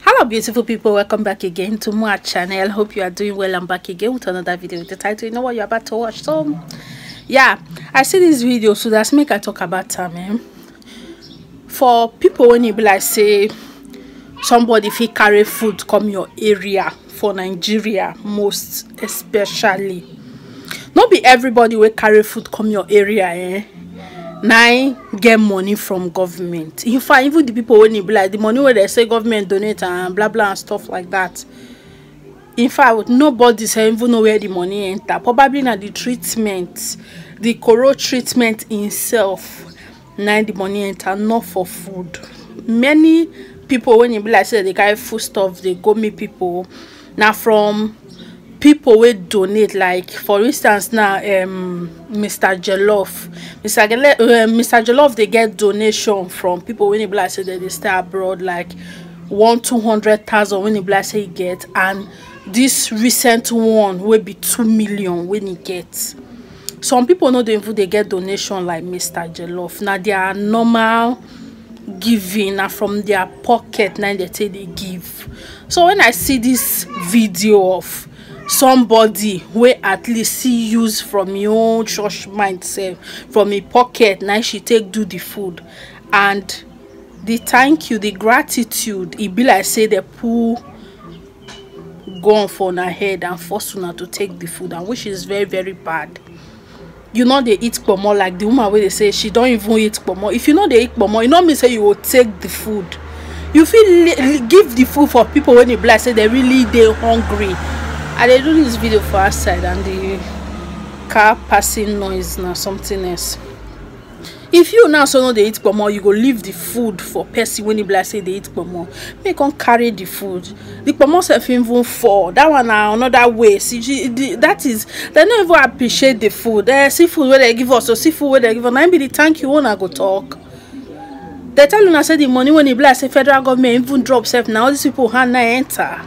Hello beautiful people, welcome back again to my channel. Hope you are doing well. I'm back again with another video with the title, you know what you're about to watch. So yeah, I see this video, so that's make I talk about time. For people when you be like say somebody if he carry food come your area for Nigeria, most especially not be everybody will carry food come your area now get money from government. In fact, even the people when you be like the money where they say government donate and blah blah and stuff like that, in fact nobody say even know where the money enter. Probably not the treatment, the coro treatment itself, now the money enter, not for food. Many people when you be like say they carry food stuff, they go meet people now from people will donate. Like for instance now Mr. Jollof they get donation from people when you be like say they stay abroad, like 100,000-200,000 when you be like say he get, and this recent one will be 2 million when he gets. Some people know they get donation like Mr. Jollof. Now they are normal giving from their pocket, now they say they give. So when I see this video of somebody where at least see use from your own church mindset from a pocket, now she take do the food, and the thank you, the gratitude, it be like say the pool gone for her head and force her to take the food, and which is very very bad. You know they eat pomo, like the woman where they say she don't even eat pomo. If you know they eat pomo, you know me say you will take the food. You feel give the food for people when you bless say they really they hungry. And they do this video for outside and the car passing noise now something else. If you now so know they eat pomo, you go leave the food for person when you bless say they eat pomo. Make on carry the food. The pomo self even fall. That one now another way. See, that is they don't even appreciate the food. Seafood where they give us, or seafood where they give us. Now be the thank you wanna go talk. They tell you now say the money when you bless say federal government even drop self now. All these people hand now enter.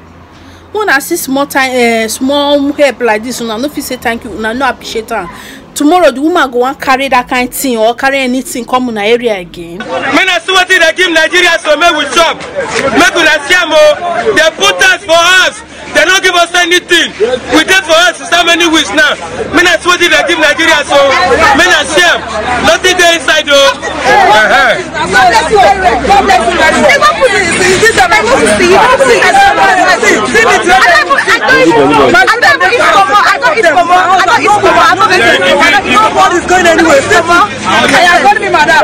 When I see small time, small help like this, una no fit say thank you, una no appreciate am. Tomorrow the woman go and carry that kind of thing or carry anything come in the area again. When I see what they give Nigeria, so make we chop. Make we scam. They put us for us. They don't give us anything. We did for us so many weeks now. When I see what they give Nigeria, so make I scam. Nothing there inside though. Nobody's going anywhere. I am going to be madam.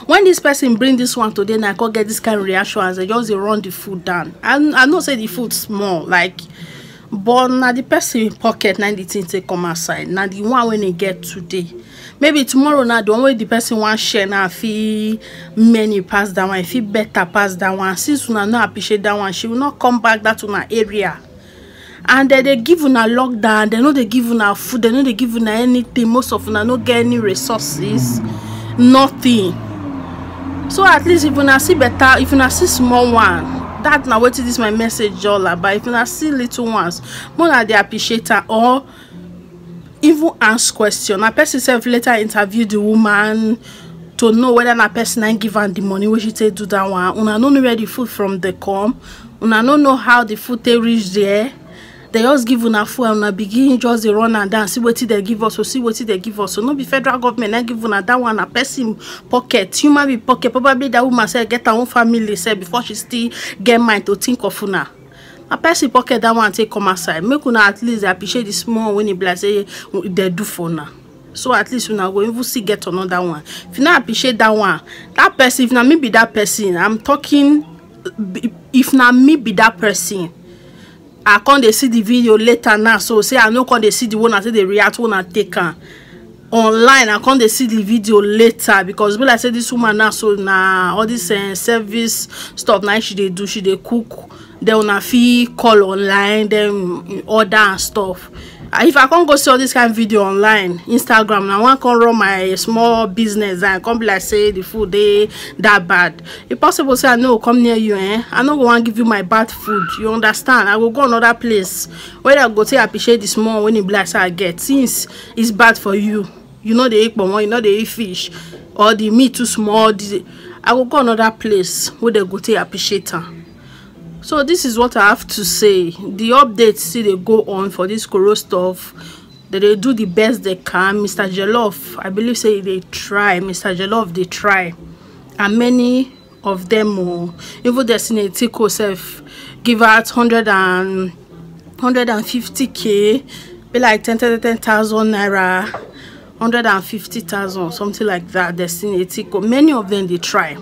When this person bring this one today, I go get this kind of reaction as they just run the food down. And I know say the food small, like, but now the person pocket now the thing take come outside. Now the one when they get today. Maybe tomorrow now the one way the person want share now feel many pass that one, feel better pass that one. Since una not appreciate that one, she will not come back that to my area. And then they give una lockdown, they know they give una food, they know they give una anything. Most of una not get any resources, nothing. So at least if una see better, if una see small one, that now what is this my message all about. If una see little ones, more than they appreciate her, or even ask question. A person self later interview the woman to know whether that person ain't give her the money where she take do that one. Una don't know where the food from they come. Una don't know how the food they reach there. They just give una food and una begin just they run and down, see what they give us, or see what they give us. So no be federal government and give una that one a person pocket, human be pocket. Probably that woman say get her own family say before she still get mind to think of una. A person pocket that one take come outside. Make una at least appreciate the small when you bless say they do for now. So at least una go even see get another one. If you not appreciate that one, that person, if not me be that person, I'm talking. If not me be that person, I can't they see the video later now. So say I know can't they see the one I say they react when I take her online. I can't they see the video later because when I say this woman now, so now all this service stuff now she they do, she they cook. Then una fee call online, then order and stuff. If I can't go see all this kind of video online, Instagram, and I want to run my small business and come be like say the food they that bad. If possible, say I know come near you, I no want to give you my bad food. You understand? I will go another place where I go to appreciate the small when it bless I get. Since it's bad for you, you know they eat pomo, you know they eat fish, or the meat too small. I will go another place where they go to appreciate her. So this is what I have to say. The updates see they go on for this Koro stuff. They do the best they can. Mr. Jollof, I believe say they try. Mr. Jollof they try, and many of them even Destiny Etiko self give out 150k, be like 10,000 naira, 150,000, something like that. Destiny Etiko, many of them they try.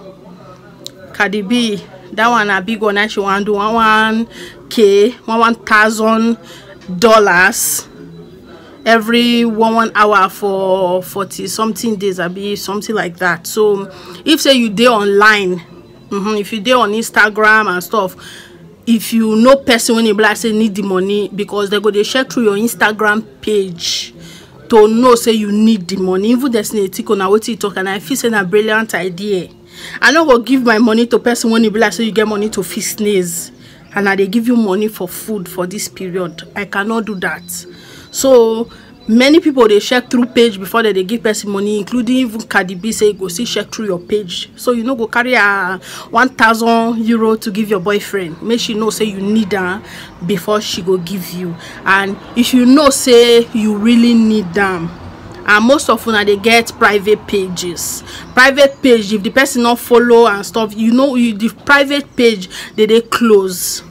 Cardi B, that one a big one. She want to do $1,000 every 1 hour for 40 something days. I be something like that. So if say you dey online, if you dey on Instagram and stuff, if you know person when you black say need the money, because they go they check through your Instagram page to know say you need the money. Even Destiny Etiko na what you talk, and I feel say a brilliant idea. I no go give my money to person when you be like so you get money to feed sneeze, and they give you money for food for this period. I cannot do that. So many people they check through page before they give person money, including even Cardi B say go see check through your page. So you know go carry a 1,000 euro to give your boyfriend. Make she know say you need her before she go give you. And if you know say you really need them, and most of them they get private pages. Private page, if the person not follow and stuff, you know the private page they close.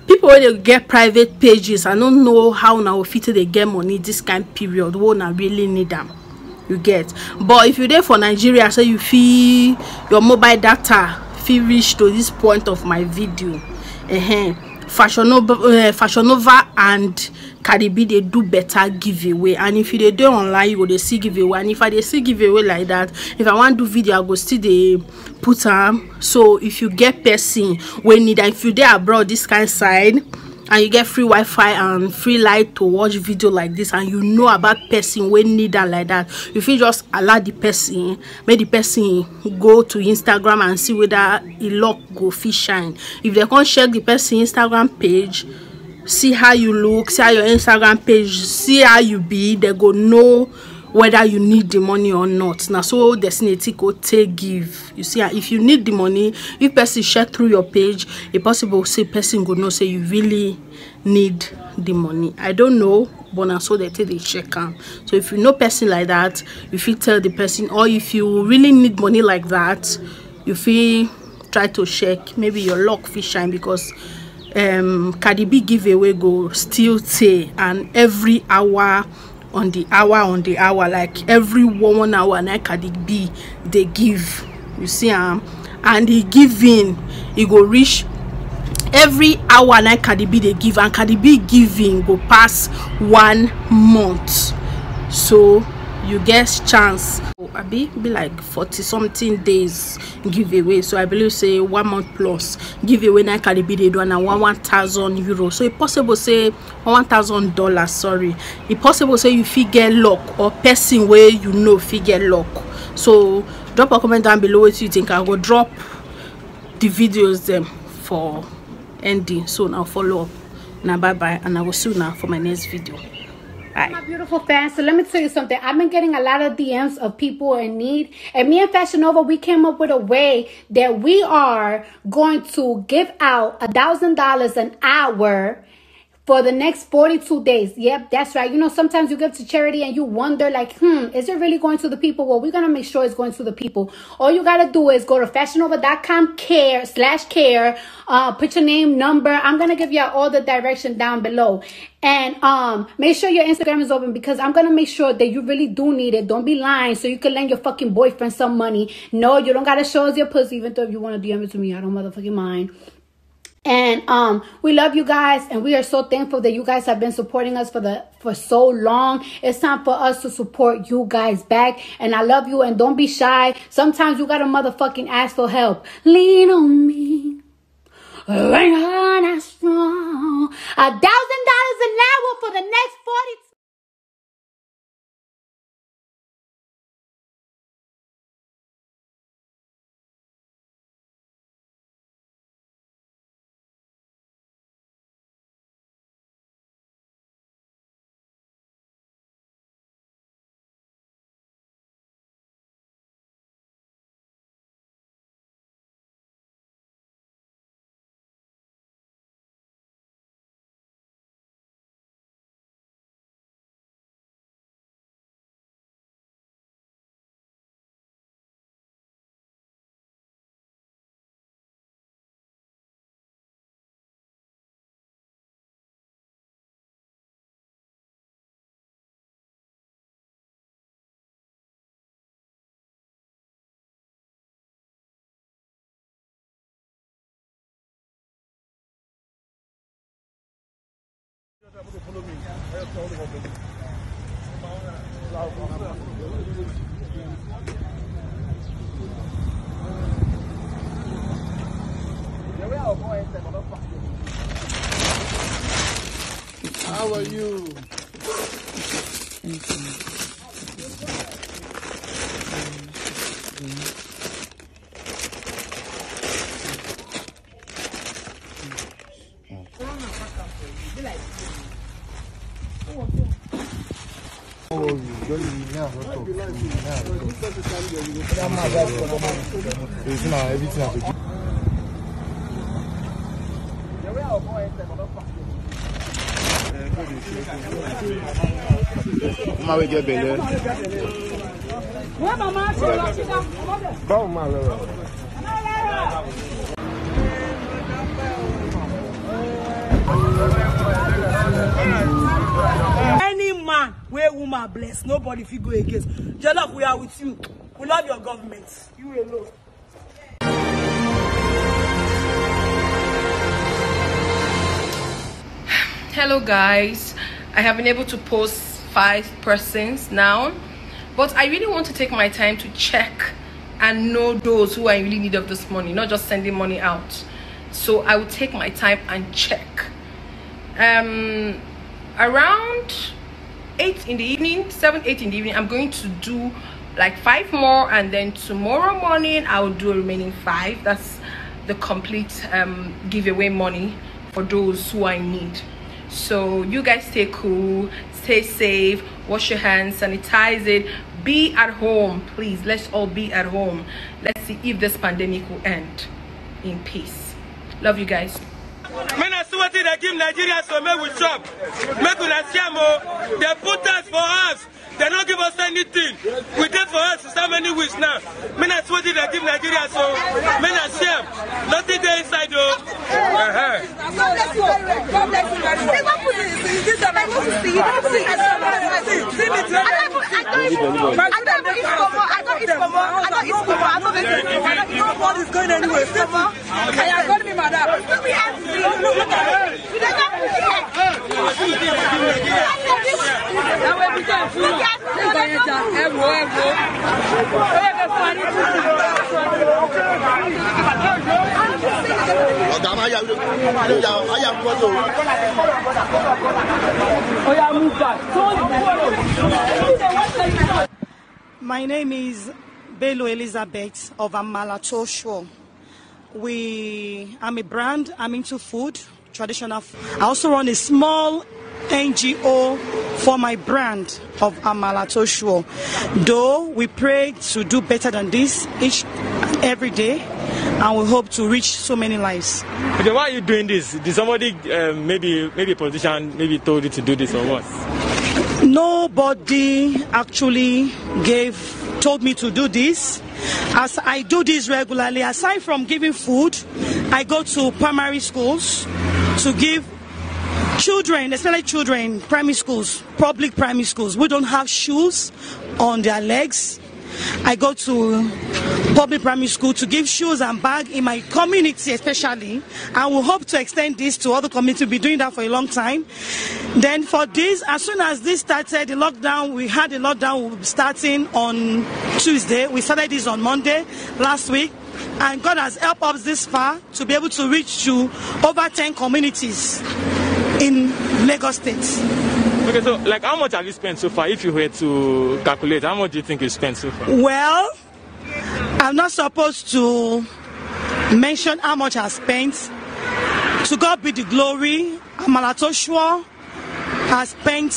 People when they get private pages, I don't know how now fit they get money this kind of period. Won't really need them. You get. But if you're there for Nigeria, so you feel your mobile data feel reach to this point of my video. Fashion Nova and Cardi B they do better giveaway, and if you they do online you go they see giveaway, and if I they see giveaway like that, if I want to do video I go still they put them. So if you get person when need, if you there abroad this kind of side and you get free Wi-Fi and free light to watch video like this, and you know about person when need that like that, if you just allow the person, make the person go to Instagram and see whether a lock go fish shine. If they can't check the person Instagram page, see how you look, see how your Instagram page, see how you be, they go know whether you need the money or not. Now so Destiny Etiko take give. You see, if you need the money, if person check through your page, a possible say person go know say you really need the money. I don't know, but now so they take the check am. So if you know person like that, you feel tell the person, or if you really need money like that, you feel try to check, maybe your luck fish shine, because Cardi B giveaway go still say, and every hour on the hour, like every 1 hour, and Cardi B they give. You see and he giving, he go reach every hour, and Cardi B they give, and Cardi B giving go pass 1 month. So you get chance. I be like 40 something days giveaway. So I believe say 1 month plus giveaway na Cardi B they do, and 1,000 euros. So it possible say $1,000. Sorry, it possible say you fit get luck, or person where you know fit get luck. So drop a comment down below what you think. I will drop the videos them for ending. So now follow up. Now bye bye, and I will see you now for my next video. My beautiful fans, so let me tell you something. I've been getting a lot of DMs of people in need, and me and Fashion Nova, we came up with a way that we are going to give out $1,000 an hour for the next 42 days. Yep, that's right. You know, sometimes you give to charity and you wonder like, is it really going to the people? Well, we're going to make sure it's going to the people. All you got to do is go to fashionnova.com/care, put your name, number. I'm going to give you all the direction down below. And make sure your Instagram is open, because I'm going to make sure that you really do need it. Don't be lying so you can lend your fucking boyfriend some money. No, you don't got to show us your pussy, even though if you want to DM it to me, I don't motherfucking mind. And we love you guys, and we are so thankful that you guys have been supporting us for so long. It's time for us to support you guys back, and I love you. And don't be shy. Sometimes you gotta motherfucking ask for help. Lean on me when you're not strong. $1,000 an hour for the next 42 How are you? Any man where woman bless, nobody if you go against. Jollof, we are with you. We love your government. You alone. Hello guys, I have been able to post 5 persons now, but I really want to take my time to check and know those who are in really need of this money, not just sending money out. So I will take my time and check. Around 8 in the evening, 7, 8 in the evening, I'm going to do like 5 more, and then tomorrow morning I will do a remaining 5. That's the complete giveaway money for those who are in need. So you guys stay cool, stay safe, wash your hands, sanitize it, be at home, please. Let's all be at home. Let's see if this pandemic will end in peace. Love you guys. Men are what they give Nigerians so make we chop. Make we they put us for us. They don't give us anything. We did for us so many weeks now. Men are what they give Nigerians so men are shame. Nothing there inside though. Nobody's going anywhere. I am going to be madam. My name is Bello Elizabeth of Amalatoshwo. I'm a brand. I'm into food, traditional food. I also run a small NGO for my brand of Amalatoshwo. Though we pray to do better than this every day, and we hope to reach so many lives. Okay, why are you doing this? Did somebody, maybe a politician, told you to do this or what? Nobody actually told me to do this. As I do this regularly, aside from giving food, I go to primary schools to give children, especially children, primary schools, public primary schools, who don't have shoes on their legs. I go to public primary school to give shoes and bag in my community especially, and we hope to extend this to other communities. We'll be doing that for a long time. Then for this, as soon as this started, the lockdown, we had a lockdown starting on Tuesday. We started this on Monday last week, and God has helped us this far to be able to reach to over 10 communities in Lagos State. Okay, so like how much have you spent so far? If you were to calculate, how much do you think you spent so far? Well, I'm not supposed to mention how much I spent. To God be the glory. Amalatoshwo has spent